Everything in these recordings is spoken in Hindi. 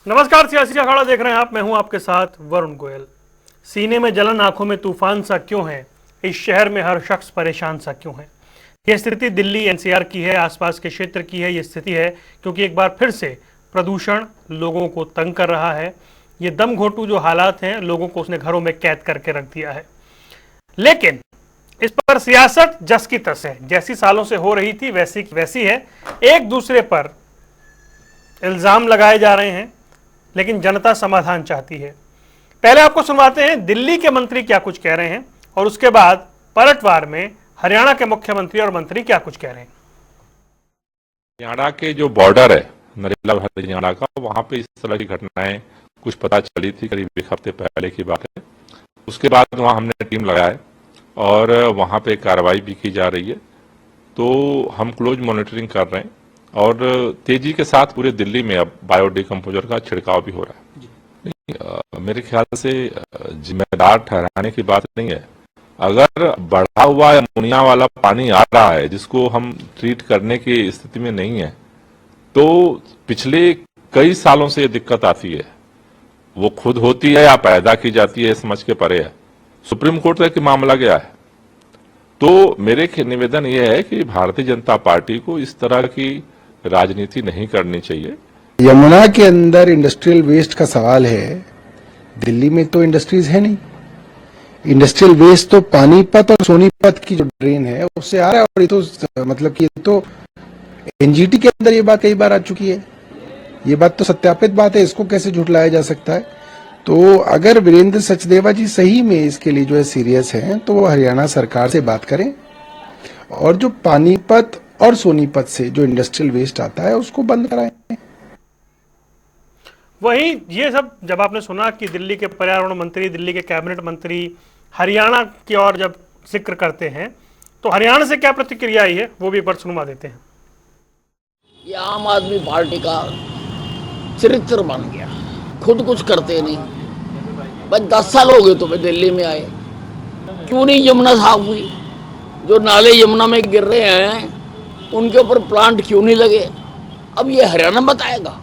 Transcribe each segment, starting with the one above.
नमस्कार, सियासी अखाड़ा देख रहे हैं आप। मैं हूं आपके साथ वरुण गोयल। सीने में जलन, आंखों में तूफान सा क्यों है, इस शहर में हर शख्स परेशान सा क्यों है। यह स्थिति दिल्ली एनसीआर की है, आसपास के क्षेत्र की है। यह स्थिति है क्योंकि एक बार फिर से प्रदूषण लोगों को तंग कर रहा है। ये दम घोटू जो हालात हैं, लोगों को उसने घरों में कैद करके रख दिया है। लेकिन इस पर सियासत जस की तस है, जैसी सालों से हो रही थी वैसी वैसी है। एक दूसरे पर इल्जाम लगाए जा रहे हैं, लेकिन जनता समाधान चाहती है। पहले आपको सुनवाते हैं दिल्ली के मंत्री क्या कुछ कह रहे हैं, और उसके बाद पलटवार में हरियाणा के मुख्यमंत्री और मंत्री क्या कुछ कह रहे हैं। हरियाणा के जो बॉर्डर है नरेला हरियाणा का, वहां पे इस तरह की घटनाएं कुछ पता चली थी, करीब एक हफ्ते पहले की बात है। उसके बाद वहां हमने टीम लगाया है और वहां पे कार्रवाई भी की जा रही है। तो हम क्लोज मॉनिटरिंग कर रहे हैं और तेजी के साथ पूरे दिल्ली में अब बायोडिकम्पोजर का छिड़काव भी हो रहा है। मेरे ख्याल से जिम्मेदार ठहराने की बात नहीं है। अगर बढ़ा हुआ अमोनिया वाला पानी आ रहा है जिसको हम ट्रीट करने की स्थिति में नहीं है, तो पिछले कई सालों से ये दिक्कत आती है। वो खुद होती है या पैदा की जाती है, समझ के परे है। सुप्रीम कोर्ट तक मामला गया है। तो मेरे निवेदन यह है कि भारतीय जनता पार्टी को इस तरह की राजनीति नहीं करनी चाहिए। यमुना के अंदर इंडस्ट्रियल वेस्ट का सवाल है। दिल्ली में तो इंडस्ट्रीज है नहीं। इंडस्ट्रियल वेस्ट तो पानीपत और सोनीपत की जो ड्रेन है उससे आ रहा है, और ये तो मतलब कि ये तो एनजीटी के अंदर ये बात कई बार आ चुकी है। ये बात तो सत्यापित बात है, इसको कैसे झुठलाया जा सकता है। तो अगर वीरेंद्र सचदेवा जी सही में इसके लिए जो है सीरियस हैं, तो वो हरियाणा सरकार से बात करें और जो पानीपत और सोनीपत से जो इंडस्ट्रियल वेस्ट आता है उसको बंद कराएं। वहीं ये सब जब आपने सुना कि दिल्ली के पर्यावरण मंत्री, दिल्ली के कैबिनेट मंत्री हरियाणा की ओर जब जिक्र करते हैं, तो हरियाणा से क्या प्रतिक्रिया आई है वो भी एक बार सुनवा देते हैं। ये आम आदमी पार्टी का चरित्र बन गया, खुद कुछ करते नहीं। बस 10 साल हो गए तुम्हें दिल्ली में आए, क्यों नहीं यमुना साफ हुई? जो नाले यमुना में गिर रहे हैं उनके ऊपर प्लांट क्यों नहीं लगे? अब ये हरियाणा बताएगा,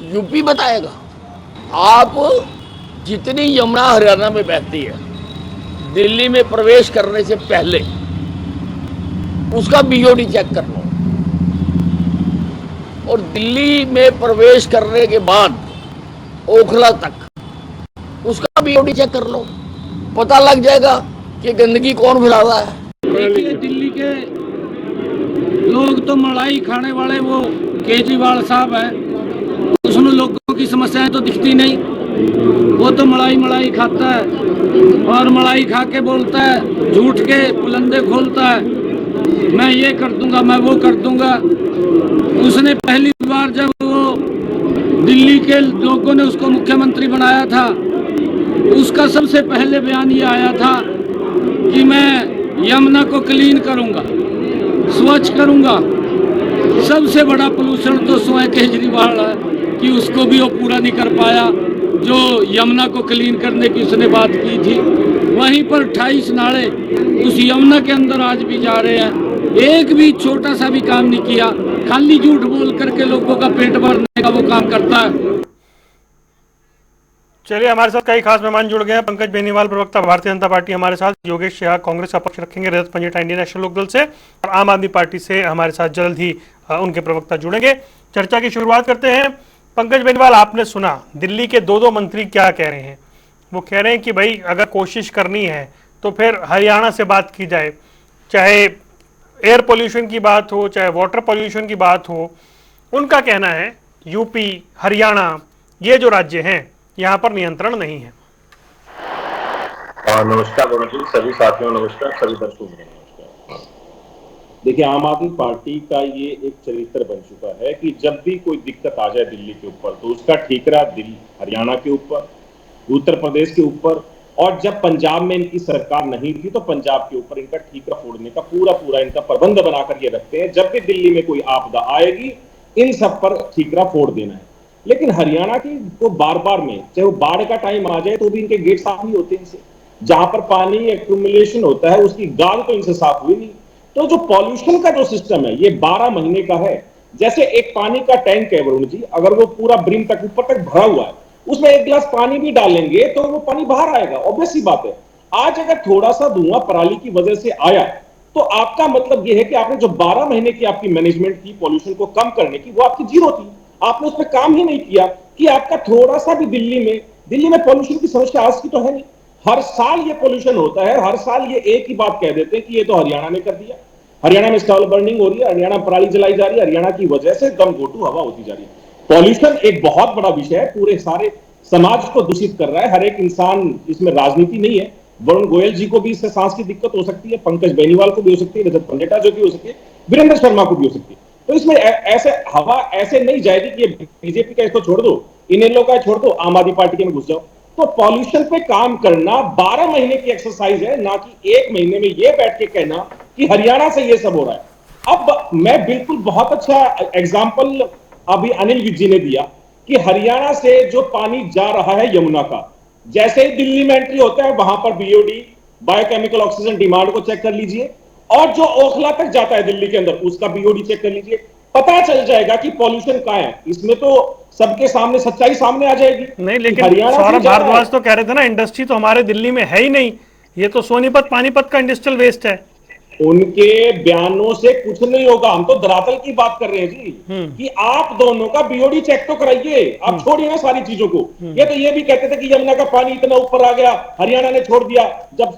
यूपी बताएगा? आप जितनी यमुना हरियाणा में बहती है, दिल्ली में प्रवेश करने से पहले उसका बीओडी चेक कर लो, और दिल्ली में प्रवेश करने के बाद ओखला तक उसका बीओडी चेक कर लो, पता लग जाएगा कि गंदगी कौन फैला रहा है। देखिए, दिल्ली के लोग तो मलाई खाने वाले वो केजरीवाल साहब है, उसमें लोगों की समस्याएं तो दिखती नहीं। वो तो मलाई खाता है और मलाई खा के बोलता है, झूठ के बुलंदे खोलता है, मैं ये कर दूंगा, मैं वो कर दूंगा। उसने पहली बार जब वो दिल्ली के लोगों ने उसको मुख्यमंत्री बनाया था, उसका सबसे पहले बयान ये आया था कि मैं यमुना को क्लीन करूंगा, स्वच्छ करूंगा। सबसे बड़ा पोल्यूशन तो स्वयं केजरीवाल है कि उसको भी वो पूरा नहीं कर पाया जो यमुना को क्लीन करने की उसने बात की थी। वहीं पर 28 नाले उस यमुना के अंदर आज भी जा रहे हैं, एक भी छोटा सा भी काम नहीं किया, खाली झूठ बोल करके लोगों का पेट भरने का वो काम करता है। चलिए, हमारे साथ कई खास मेहमान जुड़ गए हैं। पंकज बेनीवाल, प्रवक्ता भारतीय जनता पार्टी, हमारे साथ। योगेश शाह कांग्रेस का पक्ष रखेंगे, रजत पंजेटा इंडियन नेशनल लोकदल से, और आम आदमी पार्टी से हमारे साथ जल्द ही उनके प्रवक्ता जुड़ेंगे। चर्चा की शुरुआत करते हैं। पंकज बेनीवाल, आपने सुना दिल्ली के दो मंत्री क्या कह रहे हैं। वो कह रहे हैं कि भाई अगर कोशिश करनी है तो फिर हरियाणा से बात की जाए, चाहे एयर पोल्यूशन की बात हो, चाहे वाटर पोल्यूशन की बात हो। उनका कहना है यूपी, हरियाणा, ये जो राज्य हैं यहाँ पर नियंत्रण नहीं है। नमस्कार वरुण जी, सभी साथियों नमस्कार, सभी दर्शकों को नमस्कार। देखिए, आम आदमी पार्टी का ये एक चरित्र बन चुका है कि जब भी कोई दिक्कत आ जाए दिल्ली के ऊपर तो उसका ठीकरा दिल्ली, हरियाणा के ऊपर, उत्तर प्रदेश के ऊपर, और जब पंजाब में इनकी सरकार नहीं थी तो पंजाब के ऊपर इनका ठीकरा फोड़ने का पूरा इनका प्रबंध बनाकर ये रखते हैं। जब भी दिल्ली में कोई आपदा आएगी इन सब पर ठीकरा फोड़ देना है। लेकिन हरियाणा की तो बार में, चाहे वो बाढ़ का टाइम आ जाए तो भी इनके गेट साफ नहीं होते इनसे। जहां पर पानी एक्यूमुलेशन होता है उसकी गाल तो इनसे साफ हुई नहीं। तो जो पॉल्यूशन का जो सिस्टम है ये 12 महीने का है। जैसे एक पानी का टैंक है वरुण जी, अगर वो पूरा ब्रिम तक ऊपर तक भरा हुआ है, उसमें एक गिलास पानी भी डालेंगे तो वो पानी बाहर आएगा, ऑब्वियस सी बात है। आज अगर थोड़ा सा धुआं पराली की वजह से आया तो आपका मतलब यह है कि आपने जो 12 महीने की आपकी मैनेजमेंट थी पॉल्यूशन को कम करने की, वो आपकी जीरो थी। आपने उस पर काम ही नहीं किया कि आपका थोड़ा सा भी दिल्ली में पॉल्यूशन की समस्या आज की तो है नहीं। हर साल ये पॉल्यूशन होता है, हर साल ये एक ही बात कह देते हैं कि ये तो हरियाणा ने कर दिया, हरियाणा में स्टॉल बर्निंग हो रही है, हरियाणा में पराली जलाई जा रही है, हरियाणा की वजह से गम घोटू हवा होती जा रही है। पॉल्यूशन एक बहुत बड़ा विषय है, पूरे सारे समाज को दूषित कर रहा है। हर एक इंसान, इसमें राजनीति नहीं है। वरुण गोयल जी को भी इससे सांस की दिक्कत हो सकती है, पंकज बेनीवाल को भी हो सकती है, रजत पंडेटा जो भी हो सकती है, वीरेंद्र शर्मा को भी हो सकती है। तो इसमें ऐसे हवा ऐसे नहीं जाएगी कि ये बीजेपी का इसको छोड़ दो, इनेलो का छोड़ दो, आम आदमी पार्टी के में घुस जाओ। तो पॉल्यूशन पे काम करना 12 महीने की एक्सरसाइज है, ना कि एक महीने में ये बैठ के कहना कि हरियाणा से ये सब हो रहा है। अब मैं बिल्कुल बहुत अच्छा एग्जाम्पल अभी अनिल विज जी ने दिया कि हरियाणा से जो पानी जा रहा है यमुना का, जैसे ही दिल्ली में एंट्री होता है वहां पर बीओडी बायोकेमिकल ऑक्सीजन डिमांड को चेक कर लीजिए, और जो ओखला तक जाता है दिल्ली के अंदर उसका बीओडी चेक कर लीजिए, पता चल जाएगा कि पॉल्यूशन कहां है। इसमें तो सबके सामने सच्चाई सामने आ जाएगी। नहीं, कि लेकिन हरियाणा से सौरभ जा रहा है। भारद्वाज तो कह रहे थे ना, इंडस्ट्री तो हमारे दिल्ली में है ही नहीं, ये तो सोनीपत पानीपत का इंडस्ट्रियल वेस्ट है। उनके बयानों से कुछ नहीं होगा, हम तो धरातल की बात कर रहे हैं जी, कि आप दोनों का बीओडी चेक तो कराइए। आप छोड़िए ना सारी चीजों को। ये तो ये भी कहते थे कि यमुना का पानी इतना ऊपर आ गया, हरियाणा ने छोड़ दिया। जब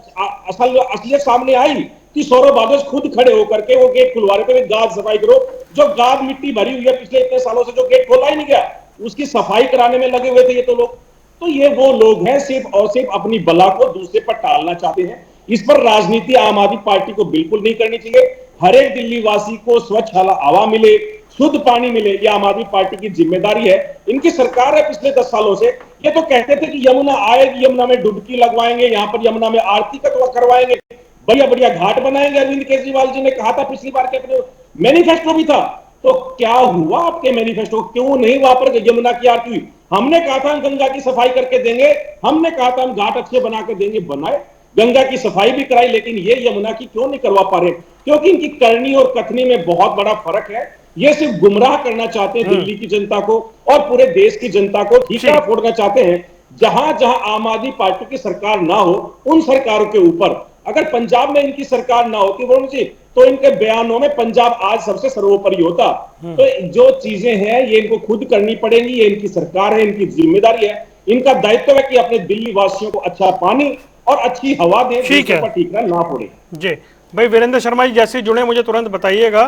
असलियत सामने आई कि सौरभ भारद्वाज खुद खड़े होकर के वो गेट खुलवा रहे थे, गाद सफाई करो। जो गाद मिट्टी भरी हुई है पिछले इतने सालों से, जो गेट खोला ही नहीं गया, उसकी सफाई कराने में लगे हुए थे ये तो लोग। तो ये वो लोग हैं सिर्फ और सिर्फ अपनी बला को दूसरे पर टालना चाहते हैं। इस पर राजनीति आम आदमी पार्टी को बिल्कुल नहीं करनी चाहिए। हर एक दिल्ली वासी को स्वच्छ हवा मिले, शुद्ध पानी मिले, ये आम आदमी पार्टी की जिम्मेदारी है। इनकी सरकार है पिछले 10 सालों से। ये तो कहते थे कि यमुना आएगी, यमुना में डुबकी लगवाएंगे, यहाँ पर यमुना में आरती करवाएंगे, बढ़िया बढ़िया घाट बनाएंगे। अरविंद केजरीवाल जी ने कहा था पिछली बार के अपने मैनिफेस्टो भी था। तो क्या हुआ आपके मैनिफेस्टो? क्यों नहीं वहां पर यमुना की आरती हुई? हमने कहा था हम गंगा की सफाई करके देंगे, हमने कहा था हम घाट अच्छे बना के देंगे, बनाए, गंगा की सफाई भी कराई, लेकिन ये यमुना की क्यों नहीं करवा पा रहे? क्योंकि इनकी करनी और कथनी में बहुत बड़ा फर्क है। ये सिर्फ गुमराह करना चाहते हैं दिल्ली की जनता को और पूरे देश की जनता को ठीकरा फोड़ना चाहते हैं। जहां जहां आम आदमी पार्टी की सरकार ना हो, उन सरकारों के ऊपर, अगर पंजाब में इनकी सरकार ना होती वरुण जी, तो इनके बयानों में पंजाब आज सबसे सर्वोपरि होता। तो जो चीजें हैं ये इनको खुद करनी पड़ेंगी। ये इनकी सरकार है, इनकी जिम्मेदारी है, इनका दायित्व है कि अपने दिल्ली वासियों को अच्छा पानी और अच्छी हवा दें, ठीक है। पर ठीकरा ना फोड़े। जी भाई, वीरेंद्र शर्मा जी जैसे जुड़े मुझे तुरंत बताइएगा,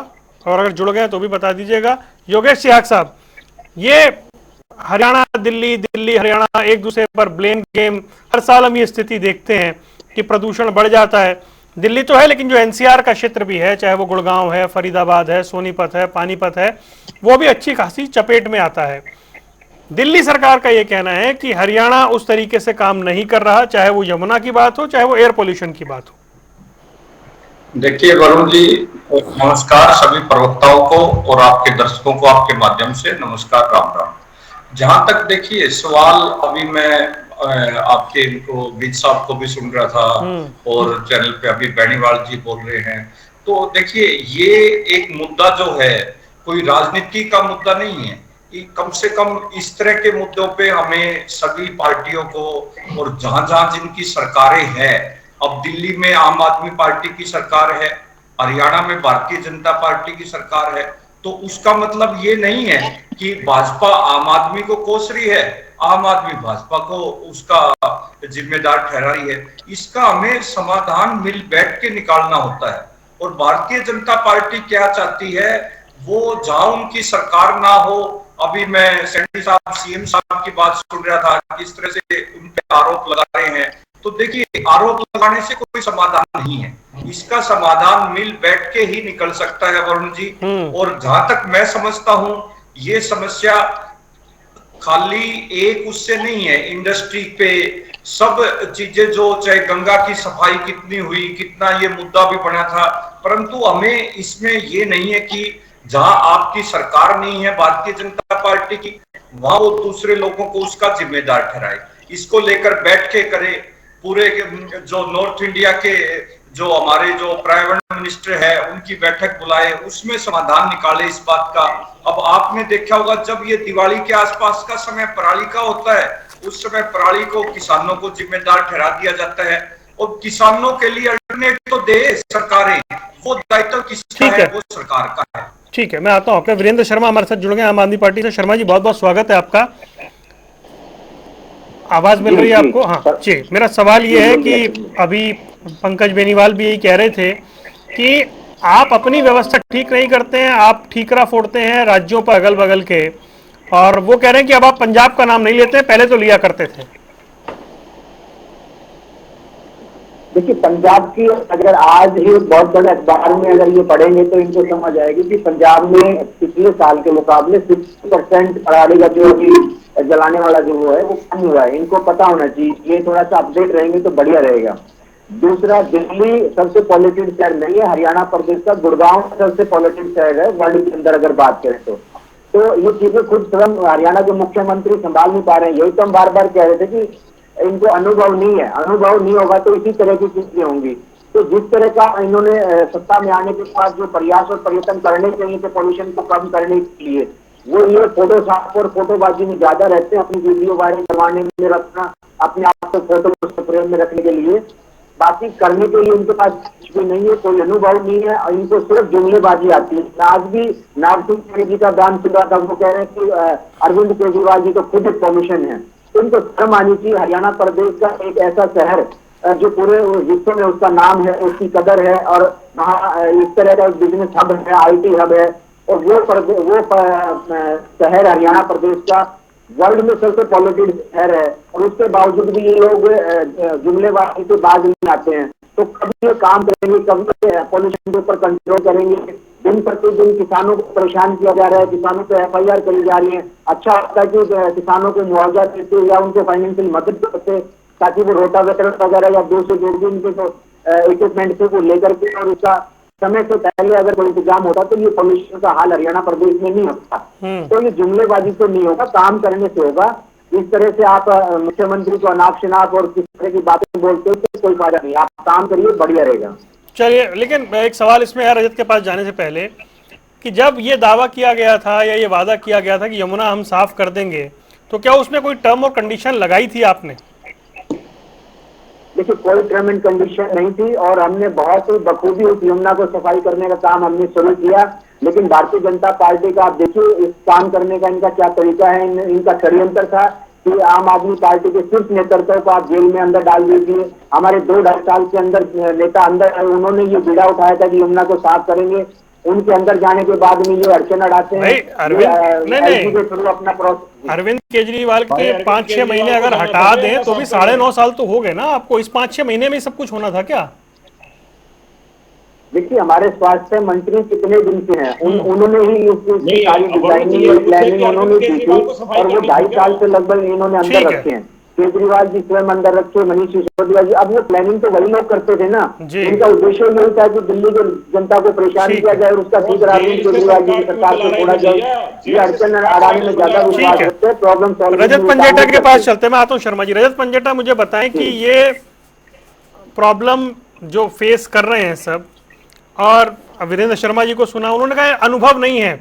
और अगर जुड़ गए तो भी बता दीजिएगा। योगेश सिहाग साहब, ये हरियाणा दिल्ली, दिल्ली हरियाणा, एक दूसरे पर ब्लेम गेम, हर साल हम ये स्थिति देखते हैं कि प्रदूषण बढ़ जाता है। दिल्ली तो है, लेकिन जो एनसीआर का क्षेत्र भी है, चाहे वो गुड़गांव है, फरीदाबाद है, सोनीपत है, पानीपत है, वो भी अच्छी खासी चपेट में आता है। दिल्ली सरकार का ये कहना है कि हरियाणा उस तरीके से काम नहीं कर रहा, चाहे वो यमुना की बात हो, चाहे वो एयर पोल्यूशन की बात हो। देखिए वरुण जी, नमस्कार सभी प्रवक्ताओं को और आपके दर्शकों को आपके माध्यम से नमस्कार, राम राम। जहां तक देखिए सवाल, अभी मैं आपके इनको बीच साहब को भी सुन रहा था और चैनल पे अभी बेनीवाल जी बोल रहे हैं, तो देखिए ये एक मुद्दा जो है कोई राजनीति का मुद्दा नहीं है। कि कम से कम इस तरह के मुद्दों पे हमें सभी पार्टियों को, और जहां जहां जिनकी सरकारें हैं, अब दिल्ली में आम आदमी पार्टी की सरकार है, हरियाणा में भारतीय जनता पार्टी की सरकार है, तो उसका मतलब ये नहीं है कि भाजपा आम आदमी को कोस रही है, आम आदमी भाजपा को उसका जिम्मेदार ठहरा रही है। इसका हमें समाधान मिल बैठ के निकालना होता है। और भारतीय जनता पार्टी क्या चाहती है, वो जहां उनकी सरकार ना हो, अभी मैं सैनी साहब सीएम साहब की बात सुन रहा था, किस तरह से उनके आरोप लगा रहे हैं, तो देखिए आरोप लगाने से कोई समाधान नहीं है, इसका समाधान मिल बैठ के ही निकल सकता है वरुण जी। और जहां तक मैं समझता हूं, ये समस्या खाली एक उससे नहीं है, इंडस्ट्री पे सब चीजें, जो चाहे गंगा की सफाई कितनी हुई, कितना ये मुद्दा भी बना था, परंतु हमें इसमें ये नहीं है कि जहां आपकी सरकार नहीं है भारतीय जनता पार्टी की, वहां वो दूसरे लोगों को उसका जिम्मेदार ठहराए। इसको लेकर बैठ के करे, पूरे जो नॉर्थ इंडिया के जो हमारे जो प्राइवेट मिनिस्टर है उनकी बैठक बुलाए, उसमें समाधान निकाले इस बात का। अब आपने देखा होगा जब ये दिवाली के आसपास का समय पराली का होता है, उस समय पराली को किसानों को जिम्मेदार ठहरा दिया जाता है, और किसानों के लिए अल्टरनेट तो दे सरकारें, वो दायित्व किसका ठीक है? है, वो सरकार का है। ठीक है, मैं आता हूँ आपका। वीरेंद्र शर्मा हमारे साथ जुड़ गए आम आदमी पार्टी से। शर्मा जी, बहुत बहुत स्वागत है आपका। आवाज मिल रही है आपको? हाँ जी। मेरा सवाल ये है कि अभी पंकज बेनीवाल भी यही कह रहे थे कि आप अपनी व्यवस्था ठीक नहीं करते हैं, आप ठीकरा फोड़ते हैं राज्यों पर अगल बगल के, और वो कह रहे हैं कि अब आप पंजाब का नाम नहीं लेते हैं, पहले तो लिया करते थे। देखिए, पंजाब की अगर आज ही बहुत बड़े अखबार में अगर ये पढ़ेंगे तो इनको समझ आएगी कि पंजाब में पिछले साल के मुकाबले 60% पराली का जो अभी जलाने वाला जो वो है वो कम हुआ है। इनको पता होना चाहिए, ये थोड़ा सा अपडेट रहेंगे तो बढ़िया रहेगा। दूसरा, दिल्ली सबसे पॉल्यूटेड शहर नहीं है, हरियाणा प्रदेश का गुड़गांव सबसे पॉल्यूटेड शहर है वर्ल्ड के अंदर अगर बात करें तो ये चीजें खुद स्वयं हरियाणा के मुख्यमंत्री संभाल नहीं पा रहे हैं। यही तो हम बार बार कह रहे थे कि इनको अनुभव नहीं है, अनुभव नहीं होगा तो इसी तरह की चीजें होंगी। तो जिस तरह का इन्होंने सत्ता में आने के बाद जो प्रयास और प्रयत्न करने चाहिए थे पॉल्यूशन को कम करने के लिए, वो ये फोटो शॉप और फोटोबाजी में ज्यादा रहते हैं, अपनी वीडियो वायरल करवाने में रखना, अपने आप को फोटो फ्रेम में रखने के लिए। बाकी करने के लिए उनके पास कुछ भी नहीं है, कोई अनुभव नहीं है, और इनको सिर्फ जुमलेबाजी आती है। आज भी नागसिंह जी का बयान सुन रहा था, वो कह रहे हैं कि अरविंद केजरीवाल जी तो खुद एक पॉल्यूशन है। इनको शर्म आनी चाहिए। हरियाणा प्रदेश का एक ऐसा शहर जो पूरे विश्व में उसका नाम है, उसकी कदर है, और वहाँ इस तरह का बिजनेस हब है, आईटी हब है, और वो शहर हरियाणा प्रदेश का वर्ल्ड में सबसे पॉल्यूटेड शहर है, और उसके बावजूद भी ये लोग जुमलेबाजी से बाज नहीं आते हैं। तो कभी ये काम करेंगे, कभी पॉल्यूशन के ऊपर कंट्रोल करेंगे? दिन प्रतिदिन किसानों को परेशान किया जा रहा है, किसानों पर FIR करी जा रही है। अच्छा होता है कि किसानों को मुआवजा देते या उनको फाइनेंशियल मदद करते, ताकि वो रोटावेटर वगैरह या दूसरे जो भी उनके जो इक्विपमेंट थे वो लेकर के, और उसका समय से पहले अगर कोई इंतजाम होता तो ये पॉल्यूशन का हाल हरियाणा प्रदेश में नहीं होता। तो ये जुमलेबाजी तो नहीं होगा, काम करने से होगा। इस तरह से आप मुख्यमंत्री को अनाप शनाप और किस तरह की बातें बोलते हो तो कोई फायदा नहीं, आप काम करिए, बढ़िया रहेगा। चलिए, लेकिन एक सवाल इसमें है रजत के पास जाने से पहले, कि जब ये दावा किया गया था या ये वादा किया गया था कि यमुना हम साफ कर देंगे, तो क्या उसमें कोई टर्म और कंडीशन लगाई थी आपने? देखिए, कोई टर्म एंड कंडीशन नहीं थी, और हमने बहुत ही बखूबी उस यमुना को सफाई करने का काम हमने शुरू किया। लेकिन भारतीय जनता पार्टी का आप देखिए इस काम करने का इनका क्या तरीका है। इनका षड्यंत्र था कि आम आदमी पार्टी के शीर्ष नेतृत्व को आप जेल में अंदर डाल दीजिए। हमारे 2-2.5 साल के अंदर नेता अंदर, उन्होंने ये बीड़ा उठाया था कि यमुना को साफ करेंगे। उनके अंदर जाने के बाद में ये अड़चन अड़ाते हैं। अरविंद केजरीवाल के 5-6 महीने अगर हटा दें तो भी 9.5 साल तो हो गए ना आपको। इस 5-6 महीने में सब कुछ होना था क्या? देखिए, हमारे स्वास्थ्य मंत्री कितने दिन से हैं, उन्होंने ही उसकी सारी डिजाइनिंग और प्लानिंग उन्होंने की थी, और वो 2.5 साल से लगभग इन्होंने अंदर रखे हैं। केजरीवाल जी स्वयं अंदर रखे, मनीष सिसोदिया जी। अब वो प्लानिंग तो वही लोग करते थे ना। इनका उद्देश्य यही था कि दिल्ली की जनता को परेशान किया जाए और उसका ठीक अरविंद केजरीवाल जी की सरकार को छोड़ा जाए। ये अड़चन अड़ाने में ज्यादा विश्वास रखते हैं। Problem solve. रजत पंजेटा के पास चलते, मैं आता हूँ शर्मा जी। रजत पंजेटा, मुझे बताएं कि ये प्रॉब्लम जो फेस कर रहे हैं सब, और वीरेंद्र शर्मा जी को सुना, उन्होंने कहा अनुभव नहीं है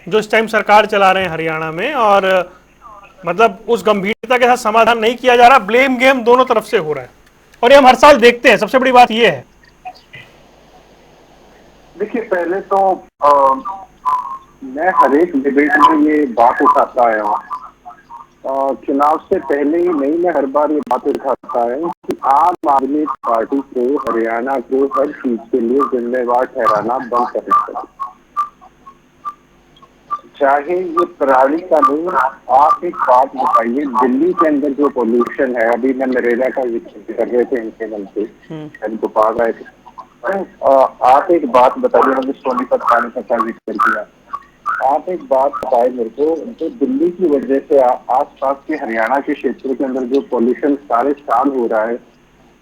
जो इस टाइम सरकार चला रहे हैं हरियाणा में, और मतलब उस गंभीरता के साथ समाधान नहीं किया जा रहा। ब्लेम गेम दोनों तरफ से हो रहा है, और ये हम हर साल देखते हैं। सबसे बड़ी बात ये है, देखिए, पहले तो मैं हर एक डिबेट में ये बात उठाता आया हूँ, चुनाव से पहले ही नहीं, मैं हर बार ये बात उठाता है कि आम आदमी पार्टी को हरियाणा को हर चीज के लिए जिम्मेवार ठहराना बंद करना चाहिए। चाहे ये पराली का नहीं। आप एक बात बताइए, दिल्ली के अंदर जो पोल्यूशन है, अभी मैं नरेगा का जिक्र कर रहे थे इनके मन से, इनको पा रहे थे। आप एक बात बताइए, मैंने सोनीपत पानी का क्या जिक्र किया, आप एक बात बताए मेरे को, जो दिल्ली की वजह से आसपास के हरियाणा के क्षेत्र के अंदर जो पोल्यूशन सारे साल हो रहा है,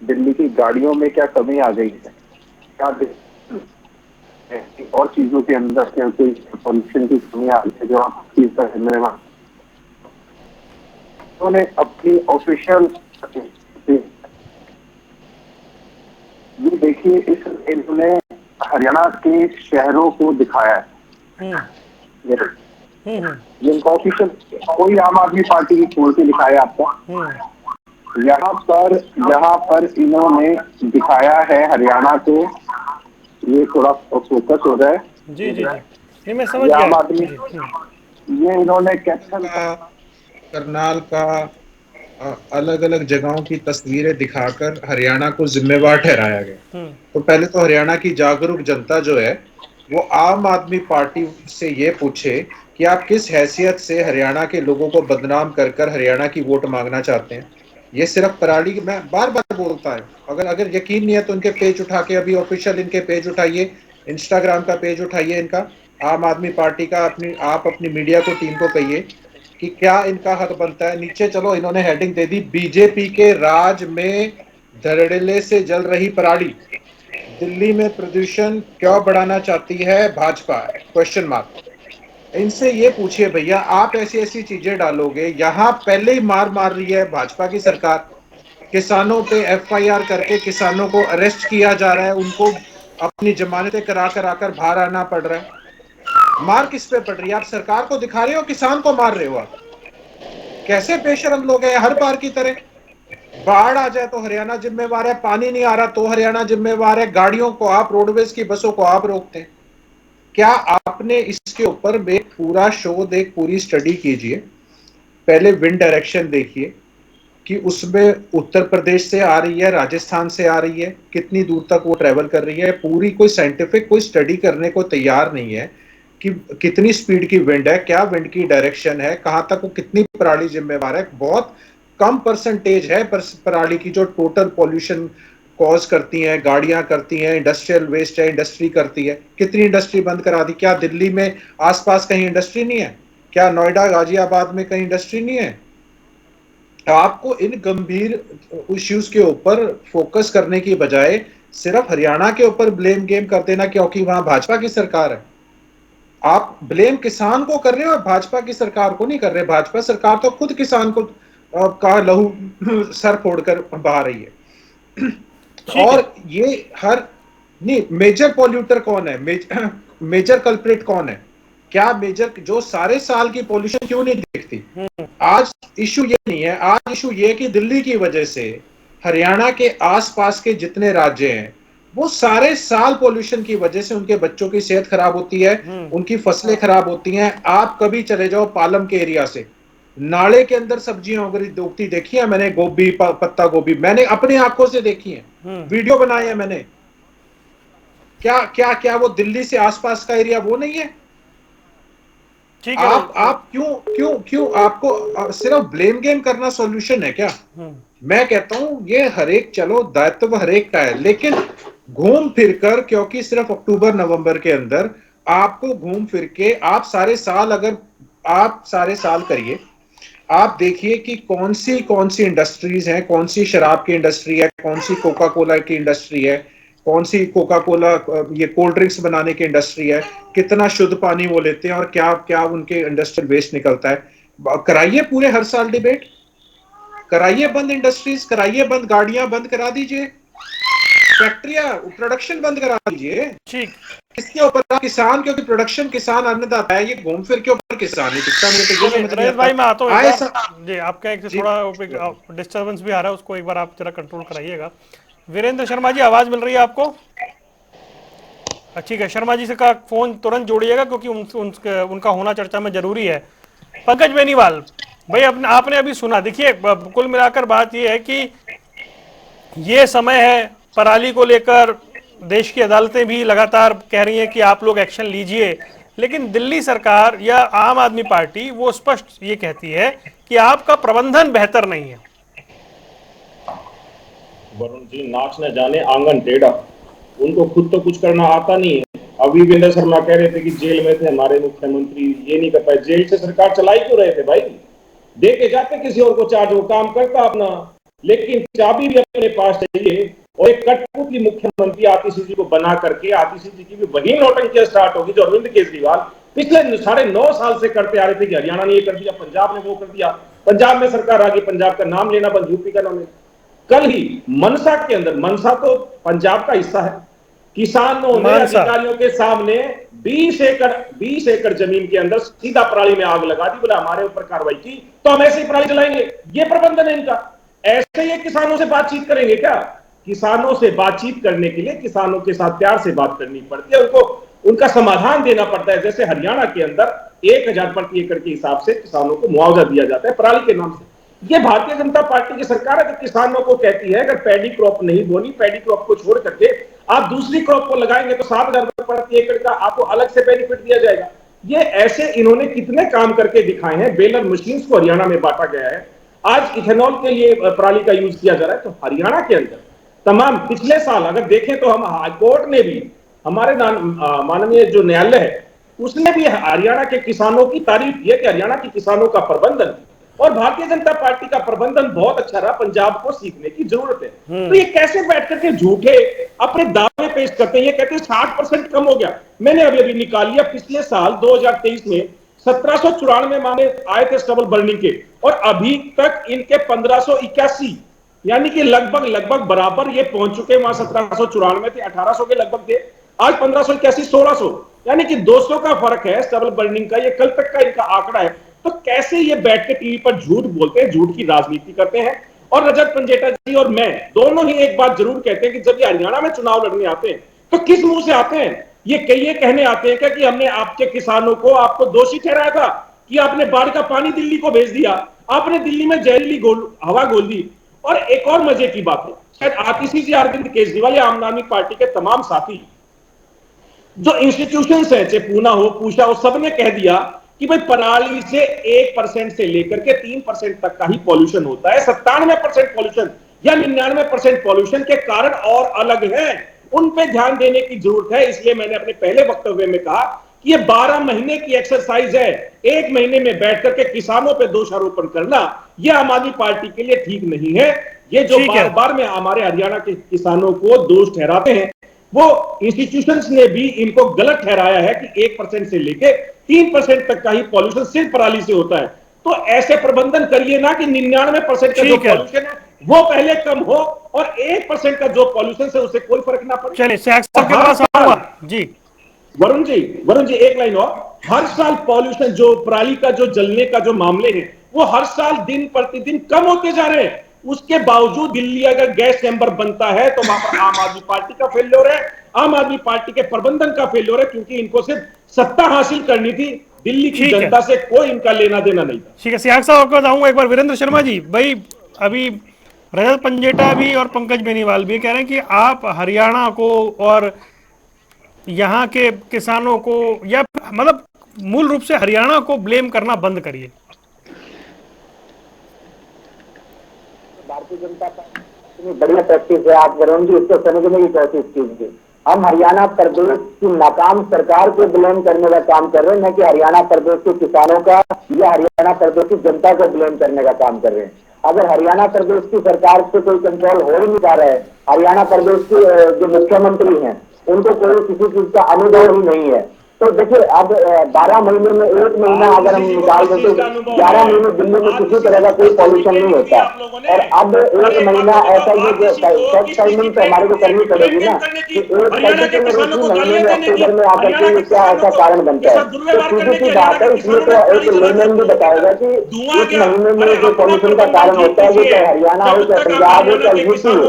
दिल्ली की गाड़ियों में क्या कमी आ गई है? क्या और चीजों के अंदर कोई पोल्यूशन की कमी आ गई है जो आप चीज का जिम्मेवार? उन्होंने अपनी ऑफिशियल ये देखिए, इस इन्होंने हरियाणा के शहरों को दिखाया है। ये इनका ऑफिशियल कोई आम आदमी पार्टी की खोल के दिखाया आपको। यहाँ पर इन्होंने दिखाया है हरियाणा को। ये थोड़ा फोकस हो जाए। जी जी जी, नहीं मैं समझ ये गया। आम आदमी, ये इन्होंने कैप्टन करनाल का अलग अलग जगहों की तस्वीरें दिखाकर हरियाणा को जिम्मेवार ठहराया गया। तो पहले तो हरियाणा की जागरूक जनता जो है वो आम आदमी पार्टी से ये पूछे कि आप किस हैसियत से हरियाणा के लोगों को बदनाम कर कर हरियाणा की वोट मांगना चाहते हैं। ये सिर्फ पराली, मैं बार बार बोलता है, अगर यकीन नहीं है तो उनके पेज उठा के, अभी ऑफिशियल इनके पेज उठाइए, इंस्टाग्राम का पेज उठाइए इनका, आम आदमी पार्टी का। आप अपनी मीडिया को, टीम को कहिए कि क्या इनका हक बनता है। नीचे चलो, इन्होंने हेडिंग दे दी, बीजेपी के राज में धड़ल्ले से जल रही पराली, दिल्ली में प्रदूषण क्यों बढ़ाना चाहती है भाजपा, क्वेश्चन मार्क। इनसे ये पूछिए भैया, आप ऐसी ऐसी चीजें डालोगे, यहां पहले ही मार मार रही है भाजपा की सरकार। किसानों पे एफआईआर करके किसानों को अरेस्ट किया जा रहा है, उनको अपनी जमानतें करा कर बाहर आना पड़ रहा है। मार किस पे पड़ रही है? आप सरकार को दिखा रहे हो, किसान को मार रहे हो आप। कैसे बेशरम लोग हैं हर बार की तरह। बाढ़ आ जाए तो हरियाणा जिम्मेवार है, पानी नहीं आ रहा तो हरियाणा जिम्मेवार है, गाड़ियों को आप, रोडवेज की बसों को आप रोकते हैं। क्या आपने इसके ऊपर एक पूरा शोध, एक पूरी स्टडी कीजिए। पहले विंड डायरेक्शन देखिए कि उसमें उत्तर प्रदेश से आ रही है, राजस्थान से आ रही है, कितनी दूर तक वो ट्रेवल कर रही है। पूरी कोई साइंटिफिक कोई स्टडी करने को तैयार नहीं है कि कितनी स्पीड की विंड है, क्या विंड की डायरेक्शन है, कहां तक वो, कितनी पराली जिम्मेवार है। बहुत कम परसेंटेज है पराली की जो टोटल पॉल्यूशन कॉज करती हैं, गाड़ियां करती हैं, इंडस्ट्रियल वेस्ट है, इंडस्ट्री करती है। कितनी इंडस्ट्री बंद करा दी। क्या दिल्ली में आसपास कहीं इंडस्ट्री नहीं है? क्या नोएडा, गाजियाबाद में कहीं इंडस्ट्री नहीं है? आपको इन गंभीर इश्यूज के ऊपर फोकस करने की बजाय सिर्फ हरियाणा के ऊपर ब्लेम गेम कर देना क्योंकि वहां भाजपा की सरकार है। आप ब्लेम किसान को कर रहे हो, भाजपा की सरकार को नहीं कर रहे। भाजपा सरकार तो खुद किसान को का लहू सर फोड़कर बहा रही है। और ये हर नहीं, मेजर पॉल्यूटर कौन है, मेजर कल्प्रिट कौन है? क्या मेजर जो सारे साल की पॉल्यूशन क्यों नहीं दिखती? आज इशू ये नहीं है, आज इशू ये है कि दिल्ली की वजह से हरियाणा के आसपास के जितने राज्य हैं वो सारे साल पॉल्यूशन की वजह से उनके बच्चों की सेहत खराब होती है, उनकी फसलें खराब होती हैं। आप कभी चले जाओ पालम के एरिया से, नाले के अंदर सब्जियां उगती देखी है मैंने, गोभी, पत्ता गोभी, मैंने अपनी आंखों से देखी है, वीडियो बनाए हैं मैंने। क्या क्या क्या वो दिल्ली से आसपास का एरिया वो नहीं है? ठीक है। आप क्यों आपको सिर्फ ब्लेम गेम करना सॉल्यूशन है क्या? मैं कहता हूं ये हरेक, चलो दायित्व हरेक का है, लेकिन घूम फिर कर, क्योंकि सिर्फ अक्टूबर नवंबर के अंदर आपको घूम फिर के, आप सारे साल, अगर आप सारे साल करिए, आप देखिए कि कौन सी इंडस्ट्रीज हैं, कौन सी शराब की इंडस्ट्री है, कौन सी कोका कोला की इंडस्ट्री है, कौन सी कोका कोला ये कोल्ड ड्रिंक्स बनाने की इंडस्ट्री है, कितना शुद्ध पानी वो लेते हैं और क्या क्या उनके इंडस्ट्रियल वेस्ट निकलता है। कराइए पूरे हर साल डिबेट, कराइए बंद इंडस्ट्रीज, कराइए बंद, गाड़ियां बंद करा दीजिए, फैक्ट्रियां, प्रोडक्शन बंद करा दीजिए। ठीक, इसके ऊपर किसान, क्योंकि प्रोडक्शन किसान अन्नदाता है, ये घूम फिर के ऊपर किसान ही टिकता। मुझे तो ये समझ नहीं रमेश भाई मैं आता हूँ आता। जी, आपका एक थोड़ा डिस्टर्बेंस भी आ रहा है, उसको एक बार आप जरा कंट्रोल कराइएगा। वीरेंद्र शर्मा जी, आवाज मिल रही है आपको? ठीक है, शर्मा जी से का फोन तुरंत जोड़िएगा क्योंकि उनका होना चर्चा में जरूरी है। पंकज बेनीवाल भाई, आपने अभी सुना, देखिए कुल मिलाकर बात यह है कि ये समय है पराली को लेकर, देश की अदालतें भी लगातार कह रही हैं कि आप लोग एक्शन लीजिए, लेकिन दिल्ली सरकार या आम आदमी पार्टी वो स्पष्ट ये कहती है कि आपका प्रबंधन बेहतर नहीं है। वरुण जी, नाच न जाने आंगन टेढ़ा, उनको खुद तो कुछ करना आता नहीं है। अभी वीरेंद्र शर्मा कह रहे थे कि जेल में थे हमारे मुख्यमंत्री, ये नहीं कर पाए। जेल से सरकार चलाई क्यों रहे थे भाई? दे के जाते किसी और को चार्ज, वो काम करता अपना, लेकिन चाबी भी अपने पास चाहिए। और एक कठपुतली मुख्यमंत्री आतिशी को बना करके, आतिशी की भी वही नौटंकियां स्टार्ट होगी जो अरविंद केजरीवाल पिछले 9.5 साल से करते आ रहे थे कि हरियाणा ने ये कर दिया, पंजाब ने वो कर दिया, पंजाब में सरकार आ गई, पंजाब का नाम लेना बंद, यूपी का नाम लेना। कल ही मनसा के अंदर, मनसा तो पंजाब का हिस्सा है, किसानों ने अधिकारियों के सामने 20 एकड़ जमीन के अंदर सीधा पराली में आग लगा दी, बोला हमारे ऊपर कार्रवाई की तो हम ऐसे ही पराली जलाएंगे। ये प्रबंधन है इनका। ऐसे ये किसानों से बातचीत करेंगे क्या? किसानों से बातचीत करने के लिए किसानों के साथ प्यार से बात करनी पड़ती है, उनको उनका समाधान देना पड़ता है। जैसे हरियाणा के अंदर 1000 प्रति एकड़ के हिसाब से किसानों को मुआवजा दिया जाता है पराली के नाम से। ये भारतीय जनता पार्टी की सरकार है जो किसानों को कहती है अगर पैडी क्रॉप नहीं बोनी, पैडी क्रॉप को छोड़ करके आप दूसरी क्रॉप को लगाएंगे तो 7000 रुपए प्रति एकड़ का आपको अलग से बेनिफिट दिया जाएगा। ये ऐसे इन्होंने कितने काम करके दिखाए हैं। बेलर मशीन्स को हरियाणा में बांटा गया है, आज इथेनॉल के लिए पराली का यूज किया जा रहा है। तो हरियाणा के अंदर तमाम पिछले साल अगर देखें तो हम हाईकोर्ट ने भी, हमारे माननीय जो न्यायालय है उसने भी हरियाणा के किसानों की तारीफ की है कि हरियाणा के किसानों का प्रबंधन और भारतीय जनता पार्टी का प्रबंधन बहुत अच्छा रहा, पंजाब को सीखने की जरूरत है। तो ये कैसे बैठ करके झूठे अपने दावे पेश करते हैं? ये कहते हैं 60% कम हो गया। मैंने अभी अभी निकाल लिया, पिछले साल 2023 में 1794 मामले आए थे स्टबल बर्निंग के और अभी तक इनके 1581, यानी कि लगभग बराबर ये पहुंच चुके। वहां 1794 थे, 1800 के लगभग थे, आज 1581, 1600, यानी कि 200 का फर्क है स्टबल बर्निंग का। ये कल तक का इनका आंकड़ा है। तो कैसे ये बैठ के टीवी पर झूठ बोलते हैं, झूठ की राजनीति करते हैं। और रजत पंजेटा जी और मैं दोनों ही एक बात जरूर कहते हैं कि जब ये हरियाणा में चुनाव लड़ने आते हैं तो किस मुंह से आते हैं? ये कहने आते हैं क्या कि हमने आपके किसानों को आपको दोषी ठहराया था कि आपने बाढ़ का पानी दिल्ली को भेज दिया, आपने दिल्ली में जहरीली हवा घोल दी। और एक और मजे की बात है, शायद आतिशी जी अरविंद केजरीवाल या आम आदमी पार्टी के तमाम साथी जो इंस्टीट्यूशंस है, चाहे पूना हो, पूषा हो, सबने कह दिया कि भाई पराली से 1% से लेकर के 3% तक का ही पॉल्यूशन होता है। 97% पॉल्यूशन या 99% पॉल्यूशन के कारण और अलग हैं, उन पे ध्यान देने की जरूरत है। इसलिए मैंने अपने पहले वक्तव्य में कहा कि ये 12 महीने की एक्सरसाइज है। एक महीने में बैठ करके किसानों पे दोषारोपण करना यह आम आदमी पार्टी के लिए ठीक नहीं है। ये जो बार बार में हमारे हरियाणा के किसानों को दोष ठहराते हैं, वो इंस्टीट्यूशंस ने भी इनको गलत ठहराया है कि 1% से लेके 3% तक का ही पॉल्यूशन सिर्फ पराली से होता है। तो ऐसे प्रबंधन करिए ना कि 99% का जो पॉल्यूशन है वो पहले कम हो और 1% का जो पॉल्यूशन है उससे कोई फर्क ना पड़े। चलिए साहब के पास आऊंगा जी। वरुण जी एक लाइन और, हर साल पॉल्यूशन जो पराली का जो जलने का जो मामले हैं वो हर साल दिन प्रतिदिन कम होते जा रहे हैं। उसके बावजूद दिल्ली अगर गैस चैम्बर बनता है तो वहां पर आम आदमी पार्टी का फेल्योर है, आम आदमी पार्टी के प्रबंधन का फेल्योर है, क्योंकि इनको सिर्फ सत्ता हासिल करनी थी, दिल्ली की जनता से कोई इनका लेना देना नहीं था। ठीक है सियाग साहब आपको बताऊंगा एक बार। वीरेंद्र शर्मा जी, भाई अभी रजत पंजेटा भी और पंकज बेनीवाल भी कह रहे हैं कि आप हरियाणा को और यहाँ के किसानों को या मतलब मूल रूप से हरियाणा को ब्लेम करना बंद करिए। भारतीय जनता पार्टी में बढ़िया प्रैक्टिस है, आप वरुण जी उसको समझने की कोशिश कीजिए। हम हरियाणा प्रदेश की नाकाम सरकार को ब्लेम करने का काम कर रहे हैं, न कि हरियाणा प्रदेश के किसानों का या हरियाणा प्रदेश की जनता को ब्लेम करने का काम कर रहे हैं। अगर हरियाणा प्रदेश की सरकार से कोई कंट्रोल हो ही नहीं पा रहा है, हरियाणा प्रदेश के जो मुख्यमंत्री हैं उनको कोई किसी चीज का अनुभव ही नहीं है, तो देखिए अब 12 महीने में 1 महीना अगर हम निकाल दें तो 11 महीने दिल्ली में किसी तरह का कोई पॉल्यूशन नहीं होता। और अब 1 महीना ऐसा ये सेट टाइमिंग तो हमारे को करनी पड़ेगी ना कि 1 पर्टिकुलर महीने में अक्टूबर में आकर के क्या ऐसा कारण बनता है। तो सीधी सी बात है, इसमें तो एक लेमन भी बताएगा कि इस महीने में जो पॉल्यूशन का कारण होता है वो चाहे हरियाणा हो, चाहे पंजाब हो, चाहे यूपी हो,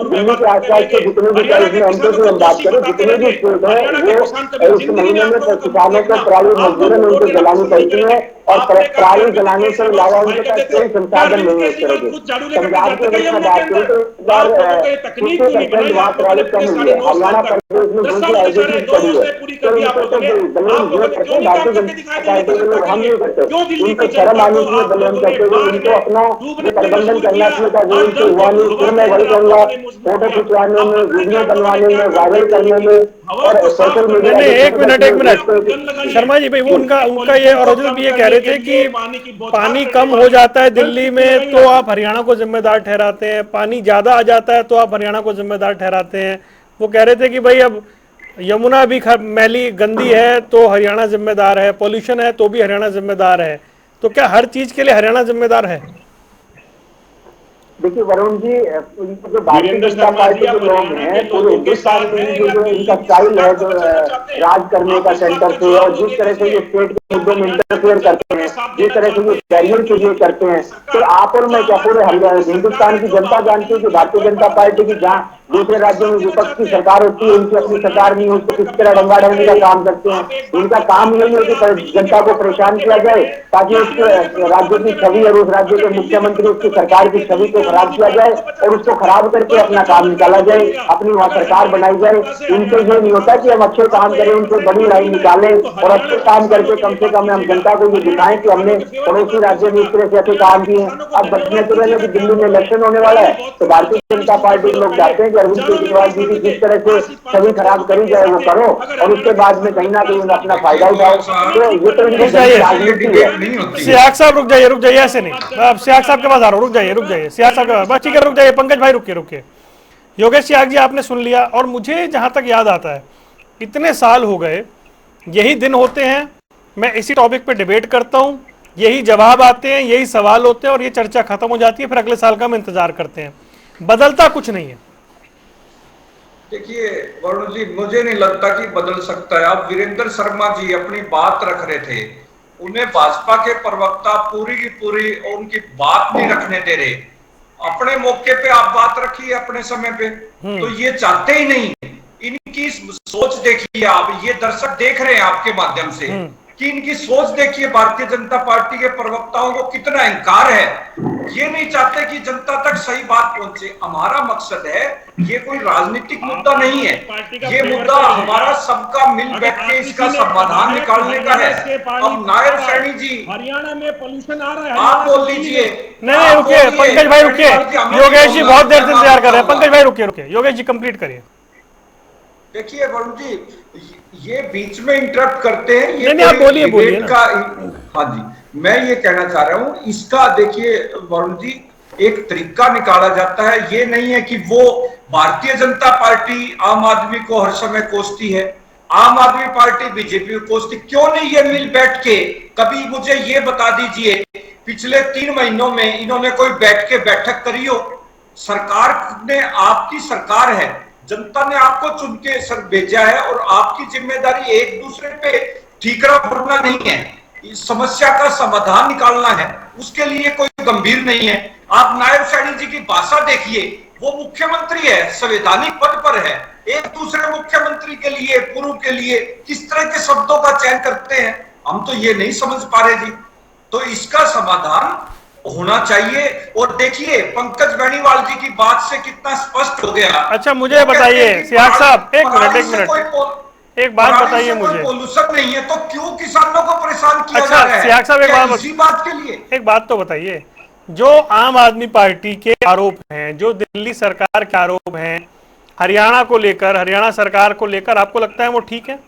दिल्ली के आसपास के जितने भी एमपी की हम बात करें, जितने भी स्टेट है वो इस महीने में किसानों को पराली मजदूरन उनको जलानी पड़ती है और पराली जलाने से अलावा उनके पास कोई संसाधन नहीं है। पंजाब के अगर मैं बात करूँ तो इस बार 50% वहाँ पराली कम हुई है। हरियाणा प्रदेश में दूसरी आइडेंटिटी पड़ी है, तो इनको तो बलून जो करते हैं भारतीय जनता पार्टी के लोग, हम नहीं करते। इनको शर्म आनी चाहिए बलून करते हुए, इनको अपना जो प्रबंधन करना चाहिए था वो इनको हुआ नहीं। फिर मैं वही कहूँगा, फोटो खिंचवाने में, वीडियो बनवाने में, वायरल करने में और सोशल मीडिया। एक मिनट शर्मा जी, भाई वो उनका ये और भी ये कह रहे थे कि पानी कम हो जाता है दिल्ली में तो आप हरियाणा को जिम्मेदार ठहराते हैं, पानी ज्यादा आ जाता है तो आप हरियाणा को जिम्मेदार ठहराते हैं। वो कह रहे थे कि भाई अब यमुना भी मैली गंदी है तो हरियाणा जिम्मेदार है, पॉल्यूशन है तो भी हरियाणा जिम्मेदार है। तो क्या हर चीज के लिए हरियाणा जिम्मेदार है? देखिए वरुण जी, जो भारतीय जनता पार्टी के लोग हैं पूरे हिंदुस्तान में जो इनका स्टाइल है, जो राज करने का सेंटर से, और जिस तरह से ये स्टेट के मुद्दों में इंटरफेयर करते हैं, जिस तरह से ये कैरियर के लिए करते हैं, तो आप और मैं क्या पूरे हिंदुस्तान की जनता जानती है कि भारतीय जनता पार्टी की जहाँ दूसरे राज्यों में विपक्ष की सरकार होती है, उनकी अपनी सरकार नहीं होती, किस तरह डंगा ढंगी का काम करते हैं। उनका काम यही है कि जनता को परेशान किया जाए ताकि उस राज्य की छवि और उस राज्य के मुख्यमंत्री, उसकी सरकार की छवि को खराब किया जाए और उसको खराब करके अपना काम निकाला जाए, अपनी वहां सरकार बनाई जाए। उनसे ये नहीं होता कि हम अच्छे काम करें, उनसे बड़ी लाइन निकालें और अच्छे काम करके कम से कम हम जनता को ये दिखाएं कि हमने पड़ोसी राज्य में इस तरह से अच्छे काम किए। अब बचने से पहले कि दिल्ली में इलेक्शन होने वाला है, तो भारतीय जनता पार्टी के लोग चाहते हैं कि अरविंद केजरीवाल जी की जिस तरह से छवि खराब करी जाए वो करो और उसके बाद में कहीं ना कहीं अपना फायदा उठाओ। तो ये तो इनकी राजनीति है। सियाग साहब रुक जाइए, ऐसे नहीं। अब सियाग साहब के पास आ रहा हूँ, रुक जाइए सियाग साहब के पास, बस ठीक है रुक जाइए। पंकज भाई रुकिए। योगेश सियाग जी आपने सुन लिया, और मुझे जहां तक याद आता है इतने साल हो गए, यही दिन होते हैं, मैं इसी टॉपिक पे डिबेट करता हूं, यही जवाब आते हैं, यही सवाल होते हैं और ये चर्चा खत्म हो जाती है, फिर अगले साल का हम इंतजार करते हैं। बदलता कुछ नहीं है। देखिए वरुण जी, मुझे नहीं लगता कि बदल सकता है। अब वीरेंद्र शर्मा जी अपनी बात रख रहे थे, उन्हें भाजपा के प्रवक्ता पूरी की पूरी उनकी बात नहीं रखने दे रहे। अपने मौके पे आप बात रखिए, अपने समय पे, तो ये चाहते ही नहीं। इनकी सोच देखिए आप, ये दर्शक देख रहे हैं आपके माध्यम से कि इनकी सोच देखिए, भारतीय जनता पार्टी के प्रवक्ताओं को कितना अहंकार है। ये नहीं चाहते कि जनता तक सही बात पहुंचे। हमारा मकसद है, ये कोई राजनीतिक मुद्दा नहीं है, ये मुद्दा हमारा सबका मिल बैठ के इसका समाधान निकालने का है। अब नायब सैनी जी, हरियाणा में पोल्यूशन आ रहा है, आप बोल लीजिए। नहीं रुकिए पंकज भाई, रुकिए। योगेश जी बहुत देर से इंतजार कर रहे हैं। पंकज भाई रुकिए, योगेश जी कंप्लीट करिए। देखिए वरुण जी, ये बीच में इंटरप्ट करते हैं, ये नहीं, आप बोलिए का। हाँ जी, मैं ये कहना चाह रहा हूं, इसका देखिए वरुण जी, एक तरीका निकाला जाता है। ये नहीं है कि वो भारतीय जनता पार्टी आम आदमी को हर समय कोसती है, आम आदमी पार्टी बीजेपी को कोसती। क्यों नहीं ये मिल बैठ के, कभी मुझे ये बता दीजिए पिछले 3 महीनों में इन्होंने कोई बैठ के बैठक करी हो? सरकार ने, आपकी सरकार है, जनता ने आपको चुन के सर भेजा है और आपकी जिम्मेदारी एक दूसरे पे ठीकरा फोड़ना नहीं है, इस समस्या का समाधान निकालना है। उसके लिए कोई गंभीर नहीं है। आप नायब सैनी जी की भाषा देखिए, वो मुख्यमंत्री है, संवैधानिक पद पर है, एक दूसरे मुख्यमंत्री के लिए, पूर्व के लिए किस तरह के शब्दों का चयन करते हैं, हम तो ये नहीं समझ पा रहे जी। तो इसका समाधान होना चाहिए। और देखिए पंकज बेनीवाल जी की बात से कितना स्पष्ट हो गया। अच्छा मुझे बताइए सियाग साहब, एक मिनट, एक बात बताइए मुझे। पोल्यूशन नहीं है तो क्यों किसानों को परेशान किया अच्छा, जा रहा है? सियाग साहब एक बात, इसी बात के लिए एक बात तो बताइए, जो आम आदमी पार्टी के आरोप हैं, जो दिल्ली सरकार के आरोप हैं हरियाणा को लेकर, हरियाणा सरकार को लेकर, आपको लगता है वो ठीक है?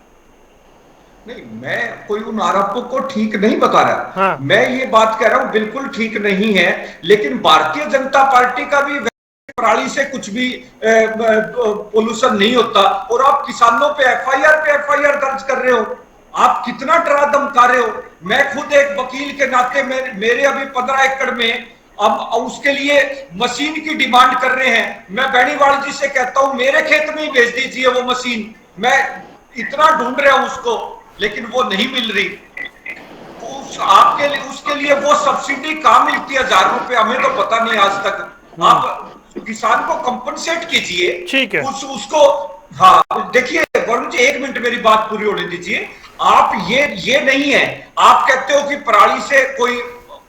नहीं, मैं कोई उन आरोपों को ठीक नहीं बता रहा। हाँ। मैं ये बात कह रहा हूं बिल्कुल ठीक नहीं है, लेकिन भारतीय जनता पार्टी का भी प्रणाली से कुछ भी पोल्यूशन नहीं होता। और आप किसानों पे एफआईआर दर्ज कर रहे हो, आप कितना डरा धमका रहे हो। मैं खुद एक वकील के नाते मेरे अभी 15 एकड़ में अब उसके लिए मशीन की डिमांड कर रहे हैं। मैं बेनीवाल जी से कहता हूं मेरे खेत में ही भेज दीजिए वो मशीन, मैं इतना ढूंढ रहा हूं उसको, लेकिन वो नहीं मिल रही। आपके लिए, उसके लिए वो सब्सिडी कहां मिलती है? 1000 रुपए, हमें तो पता नहीं आज तक। आप किसान को कंपनसेट कीजिए, ठीक है। उसको। हाँ देखिए वरुण जी, 1 मिनट मेरी बात पूरी होने दीजिए। आप ये नहीं है, आप कहते हो कि पराली से कोई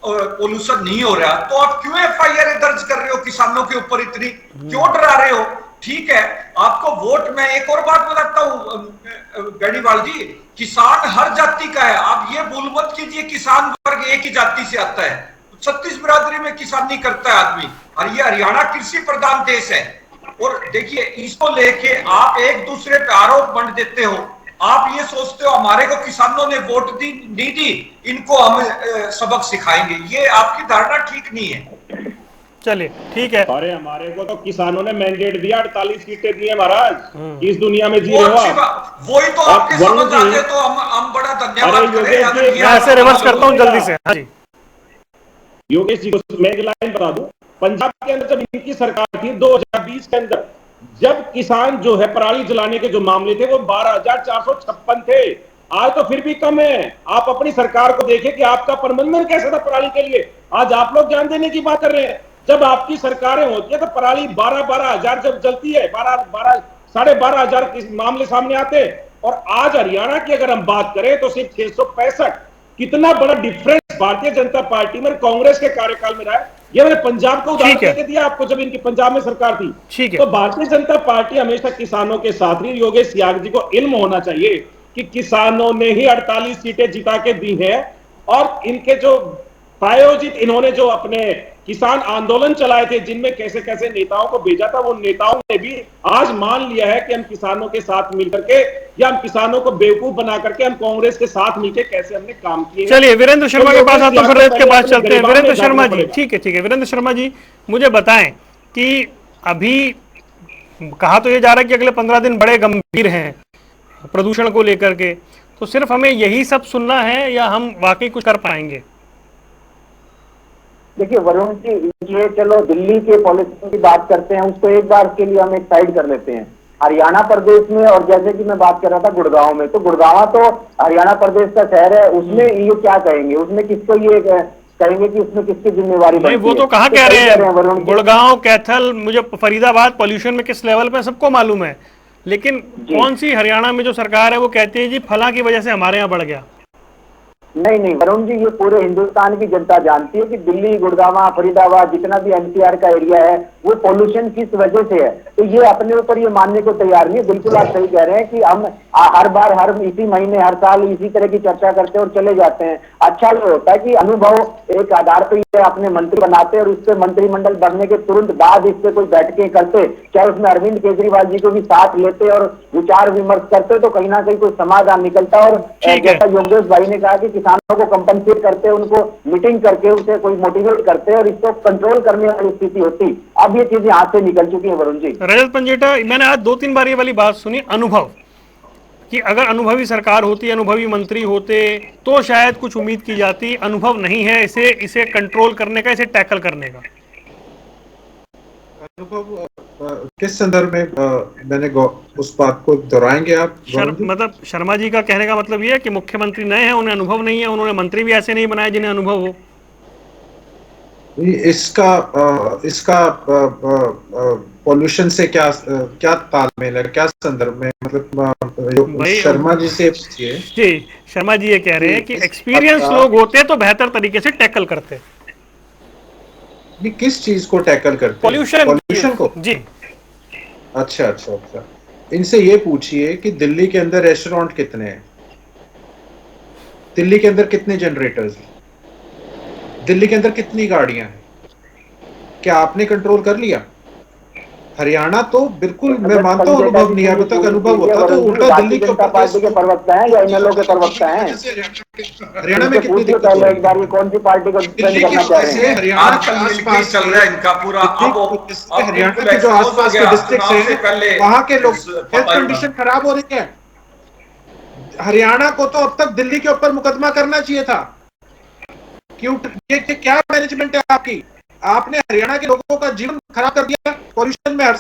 पोल्यूशन नहीं हो रहा, तो आप क्यों एफआईआर दर्ज कर रहे हो किसानों के ऊपर? इतनी क्यों डरा रहे हो? ठीक है, आपको वोट, मैं एक और बात बताता हूं बेनीवाल जी, किसान हर जाति का है। आप ये भूल मत कीजिए किसान वर्ग एक ही जाति से आता है। 36 बिरादरी में किसानी करता है आदमी, और ये हरियाणा कृषि प्रधान देश है। और देखिए इसको लेके आप एक दूसरे पे आरोप बंट देते हो। आप ये सोचते हो हमारे को किसानों ने वोट नहीं दी, इनको हम सबक सिखाएंगे। ये आपकी धारणा ठीक नहीं है। चलिए ठीक है। अरे हमारे को तो किसानों ने मैंडेट दिया, 48 सीटें दी है महाराज। इस दुनिया में जी रहे हो आप। वही तो आपके समझ आते तो हम बड़ा धन्यवाद करें। मैं ऐसे रिवर्स करता हूँ जल्दी से। हाँ जी योगेश जी को मैं एक लाइन बता दूं, पंजाब के अंदर जब इनकी सरकार थी 2020 के अंदर, जब किसान जो है पराली जलाने के जो मामले थे वो 12,456 थे। आज तो फिर भी कम है। आप अपनी सरकार को देखें कि आपका प्रबंधन कैसा था पराली के लिए। आज आप लोग जान देने की बात कर रहे हैं। जब आपकी सरकारें होती है तो पराली 12-12 हजार जब जलती है, 12,500 हजार मामले सामने आते हैं। और आज हरियाणा की अगर हम बात करें तो सिर्फ 665। कितना बड़ा डिफरेंस भारतीय जनता पार्टी में कांग्रेस के कार्यकाल में रहा है। ये मैंने पंजाब को उदाहरण देके दिया आपको, जब इनकी पंजाब में सरकार थी। तो भारतीय जनता पार्टी हमेशा किसानों के साथ रही। योगेश यादव जी को इल्म होना चाहिए कि किसानों ने ही 48 सीटें जिता के दी है। और इनके जो प्रायोजित इन्होंने जो अपने किसान आंदोलन चलाए थे, जिनमें कैसे कैसे नेताओं को भेजा था, वो नेताओं ने भी आज मान लिया है कि हम किसानों के साथ मिलकर के, या हम किसानों को बेवकूफ बना करके हम कांग्रेस के साथ मिलकर कैसे हमने काम किए। चलिए वीरेंद्र शर्मा के पास आता हूं, फिर रजत के पास चलते हैं। वीरेंद्र शर्मा जी, ठीक है वीरेंद्र शर्मा जी, मुझे बताएं कि अभी कहा तो ये जा रहा है कि अगले 15 दिन बड़े गंभीर हैं प्रदूषण को लेकर के, तो सिर्फ हमें यही सब सुनना है या हम वाकई कुछ कर पाएंगे? देखिए वरुण जी, ये चलो दिल्ली के पॉलिसी की बात करते हैं, उसको एक बार के लिए हम एक साइड कर लेते हैं। हरियाणा प्रदेश में, और जैसे कि मैं बात कर रहा था गुड़गांव में, तो गुड़गांव तो हरियाणा प्रदेश का शहर है, उसमें ये क्या कहेंगे, उसमें किसको ये कहेंगे कि उसमें किसकी जिम्मेवारी बनती है? वो तो कहाँ कह रहे हैं, गुड़गांव, कैथल, मुझे फरीदाबाद पॉल्यूशन में किस लेवल पे सबको मालूम है, लेकिन कौन सी हरियाणा में जो सरकार है वो कहती है जी फला की वजह से हमारे यहाँ बढ़ गया। नहीं वरुण जी, ये पूरे हिंदुस्तान की जनता जानती है कि दिल्ली, गुड़गांव, फरीदाबाद, जितना भी एनसीआर का एरिया है वो पोल्यूशन किस वजह से है। तो ये अपने ऊपर ये मानने को तैयार नहीं है। बिल्कुल आप सही कह रहे हैं कि हम हर बार हर इसी महीने हर साल इसी तरह की चर्चा करते हैं और चले जाते हैं। अच्छा ये होता है कि अनुभव एक आधार पर ये अपने मंत्री बनाते और उससे मंत्रिमंडल बनने के तुरंत बाद इस पे कोई बैठकें करते, चाहे उसमें अरविंद केजरीवाल जी को भी साथ लेते और विचार विमर्श करते, तो कहीं ना कहीं कोई समाधान निकलता। और जैसा योगेश भाई ने कहा कि किसानों को कंपनसेट करते, उनको मीटिंग करके उसे कोई मोटिवेट करते और इसको कंट्रोल करने वाली स्थिति होती। अब ये चीजें हाथ से निकल चुकी है वरुण जी। रजत पंजेटा, मैंने आज 2-3 बार ये वाली बात सुनी, अनुभव, कि अगर अनुभवी सरकार होती, अनुभवी मंत्री होते तो शायद कुछ उम्मीद की जाती। अनुभव नहीं है इसे कंट्रोल करने का, इसे टैकल करने का। अनुभव किस संदर्भ में मैंने उस बात को दोहराएंगे आप? मतलब शर्मा जी का कहने का मतलब ये है कि मुख्यमंत्री नए हैं, उन्हें अनुभव नहीं है, उन्होंने मंत्री भी ऐसे नहीं बनाए जिन्हें अनुभव हो। इसका पॉल्यूशन से क्या तालमेल है, क्या संदर्भ में? मतलब शर्मा जी से पूछिए। जी, शर्मा जी ये कह रहे हैं कि एक्सपीरियंस लोग होते तो बेहतर तरीके से टैकल करते। किस चीज को टैकल करते? पॉल्यूशन को जी। अच्छा, इनसे ये पूछिए कि दिल्ली के अंदर रेस्टोरेंट कितने हैं, दिल्ली के अंदर कितने जनरेटर्स हैं, दिल्ली के अंदर कितनी गाड़ियां हैं, क्या आपने कंट्रोल कर लिया? हरियाणा तो बिल्कुल, मैं मानता हूँ अनुभव नहीं है, अभी तक अनुभव होता तो उल्टा दिल्ली के पार्टी के प्रवक्ता हैं या एमएलए के प्रवक्ता हैं? हरियाणा में कितनी दिक्कत है? एक बार ये कौन सी पार्टी को डिफेंड करना चाह रहे हैं? हरियाणा के आसपास चल रहा है इनका पूरा। हरियाणा के जो आसपास के डिस्ट्रिक्ट हैं वहां के लोग हेल्थ कंडीशन खराब हो रही है। हरियाणा को तो अब तक दिल्ली के ऊपर मुकदमा करना चाहिए था। क्यों? ये क्या मैनेजमेंट है आपकी? आपने हरियाणा के लोगों का जीवन खराब कर दिया पॉल्यूशन में। हर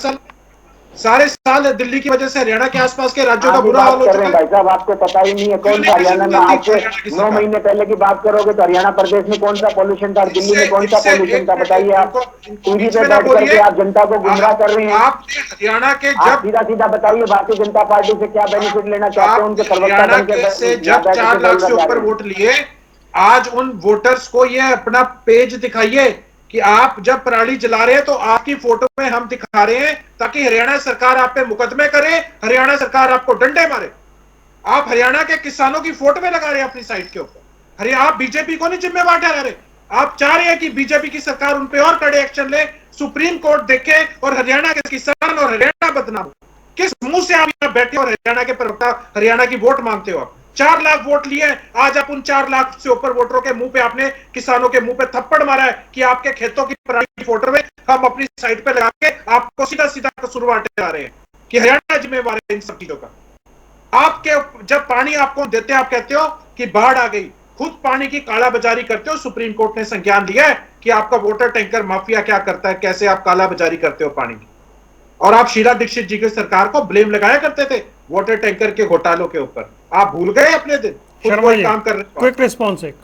सारे साल दिल्ली की वजह से हरियाणा के आसपास के राज्यों का बुरा हाल हो चुका है। भाई साहब, आपको पता ही नहीं है कौन सा हरियाणा में, आज से 9 महीने पहले की बात करोगे तो हरियाणा प्रदेश में कौन सा पॉल्यूशन था, दिल्ली में कौन सा पॉल्यूशन था, बताइए आप। टीवी पे बैठ करके आप जनता को गुमराह कर रहे हैं। हरियाणा के सीधा बताइए भारतीय जनता पार्टी से क्या बेनिफिट लेना चाहते हैं? उनके प्रवक्ता से जब 4 लाख से ऊपर वोट लिए, आज उन वोटर्स को ये अपना पेज दिखाइए कि आप जब पराली जला रहे हैं तो आपकी फोटो में हम दिखा रहे हैं, ताकि हरियाणा सरकार आप पे मुकदमे करे, हरियाणा सरकार आपको डंडे मारे। आप हरियाणा के किसानों की फोटो में लगा रहे हैं अपनी साइट के ऊपर। आप बीजेपी को नहीं जिम्मेवार ठहरा रहे। आप चाह रहे हैं कि बीजेपी की सरकार उन पे और कड़े एक्शन ले, सुप्रीम कोर्ट देखे और हरियाणा के किसान और हरियाणा बदनाम। किस मुंह से आप यहाँ बैठे और हरियाणा के प्रवक्ता हरियाणा की वोट मांगते हो? आप 4 लाख वोट लिए, आज आप उन 4 लाख से ऊपर वोटरों के मुंह पे, आपने किसानों के मुंह पे थप्पड़ मारा है कि आपके खेतों की पराली फोटो में हम अपनी साइट पे लगा के आपको सीधा कसूरवार ठहरा रहे हैं कि हरियाणा जिम्मेवार है इन सब चीजों का। आपके जब पानी आपको देते हैं आप कहते हो कि बाढ़ आ गई, खुद पानी की कालाबाजारी करते हो। सुप्रीम कोर्ट ने संज्ञान दिया है कि आपका वाटर टैंकर माफिया क्या करता है, कैसे आप कालाबाजारी करते हो पानी की। और आप शीला दीक्षित जी की सरकार को ब्लेम लगाया करते थे वाटर टैंकर के घोटालों के ऊपर। आप भूल गए अपने दिन, खुद शर्मा कोई जी, काम कर रहे हो। क्विक रिस्पॉन्स एक।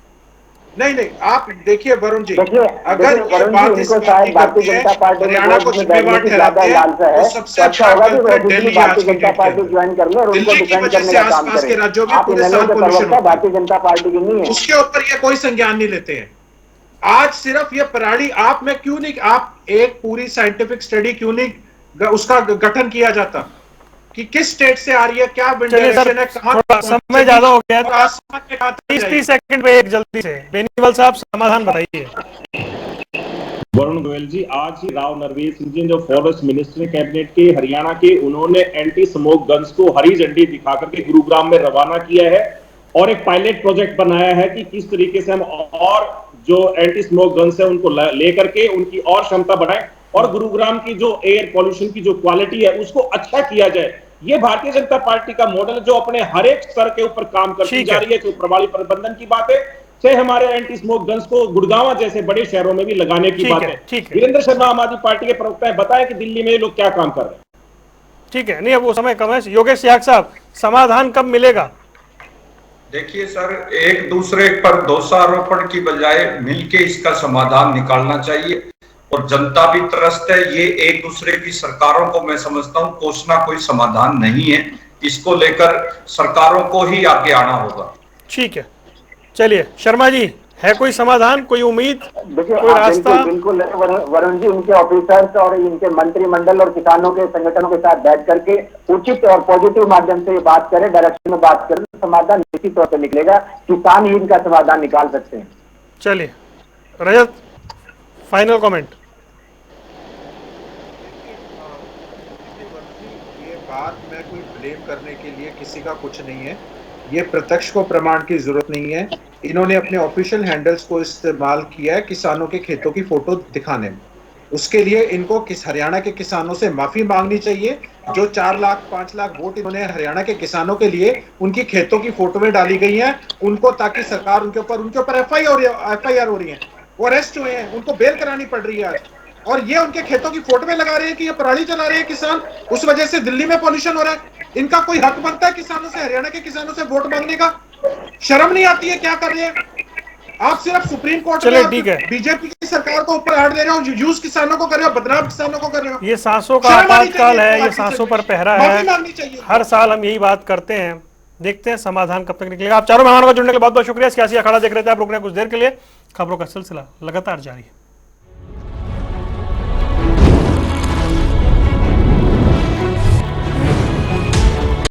नहीं, आप देखिए वरुण जी, देखिए अगर ये वरुण बात जी, इस इनको बात शायद की भारतीय करती है, जनता पार्टी में हरियाणा को बोर्ड में बैठने जिम्मेवार की ज्यादा ठहराते हैं, लालसा है, तो तो सबसे अच्छा अच्छा होगा कि कल्प्रिट ऑफिशियली दिल्ली भारतीय आज की जनता डेट के पार्टी अंदर। ज्वाइन कर ले और उनको दिल्ली की डिफेंड वजह करने से का काम आसपास के करें। राज्यों में आप पूरे इन्हें साल तो पोल्यूशन प्रवक्ता होता है, भारतीय जनता पार्टी की नहीं है। उसके ऊपर ये कोई संज्ञान नहीं लेते हैं। आज सिर्फ ये पराली आप में क्यों नहीं, आप एक पूरी साइंटिफिक स्टडी क्यों नहीं उसका गठन किया जाता कि किस स्टेट से आ रही है, क्या विंड चलिए सर, डायरेक्शन है, कहां थोड़ा समय ज्यादा हो गया और है, आसमान में कहां तक 30 जाएगी। सेकंड पे एक जल्दी से बेनीवाल साहब समाधान बताइए। वरुण गोयल जी, आज ही राव नरवीर सिंह जी जो फॉरेस्ट मिनिस्टर कैबिनेट के हरियाणा के, उन्होंने एंटी स्मोक गन्स को हरी झंडी दिखाकर के गुरुग्राम में रवाना किया है और एक पायलट प्रोजेक्ट बनाया है कि किस तरीके से हम और जो एंटी स्मोक गन्स है उनको लेकर के उनकी और क्षमता बढ़ाएं और गुरुग्राम की जो एयर पॉल्यूशन की जो क्वालिटी है उसको अच्छा किया जाए। ये भारतीय जनता पार्टी का मॉडल जो अपने हर एक स्तर के ऊपर काम करती जा रही है, तो प्रभावी प्रबंधन की बात है, चाहे हमारे एंटी स्मोक गन्स को गुड़गांव जैसे बड़े शहरों में भी लगाने की बात है। वीरेंद्र शर्मा आम आदमी पार्टी के प्रवक्ता है, बताएं कि दिल्ली में ये लोग क्या काम कर रहे हैं। ठीक है, नहीं अब वो समय कम है। योगेश याग साहब, समाधान कब मिलेगा? देखिए सर, एक दूसरे पर दोषारोपण की बजाय मिलके इसका समाधान निकालना चाहिए और जनता भी त्रस्त है। ये एक दूसरे की सरकारों को मैं समझता हूं कोसना कोई समाधान नहीं है, इसको लेकर सरकारों को ही आगे आना होगा। ठीक है, चलिए शर्मा जी, है कोई समाधान, कोई उम्मीद, देखिए कोई रास्ता? बिल्कुल वरुण जी, इनके ऑफिसर्स और इनके मंत्रिमंडल और किसानों के संगठनों के साथ बैठ करके उचित और पॉजिटिव माध्यम से ये बात करें, डायरेक्शन में बात करें, समाधान निश्चित तौर पर निकलेगा। किसान ही इनका समाधान निकाल सकते हैं। चलिए रजत, फाइनल कमेंट। ये बात मैं कोई ब्लेम करने के लिए किसी का कुछ नहीं है, ये प्रत्यक्ष को प्रमाण की जरूरत नहीं है। इन्होंने अपने ऑफिशियल हैंडल्स को इस्तेमाल किया है किसानों के खेतों की फोटो दिखाने में। उसके लिए इनको हरियाणा के किसानों से माफी मांगनी चाहिए। जो 4 लाख 5 लाख वोट इन्होंने हरियाणा के किसानों के लिए उनकी खेतों की फोटो में डाली गई है उनको, ताकि सरकार उनके ऊपर एफआईआर हो रही है, वो अरेस्ट हुए हैं, उनको बेल करानी पड़ रही है आज। और ये उनके खेतों की फोटो में लगा रहे हैं कि ये पराली जला रहे हैं किसान, उस वजह से दिल्ली में पॉल्यूशन हो रहा है। इनका कोई हक बनता है किसानों से, हरियाणा के किसानों से वोट मांगने का? शर्म नहीं आती है? क्या कर रहे हैं आप? सिर्फ सुप्रीम कोर्ट में बीजेपी की सरकार को ऊपर हाथ दे रहे हो, यूज किसानों को कर रहे हो, बदनाम किसानों को कर रहे हो। ये सांसों का आपातकाल है, ये सांसों पर पहरा है। हर साल हम यही बात करते हैं, देखते हैं समाधान कब तक निकलेगा। आप चारों मेहमानों का जुड़ने के लिए बहुत बहुत शुक्रिया। सियासी अखाड़ा देख रहे थे आप, रुकने कुछ देर के लिए। खबरों का सिलसिला लगातार जारी है।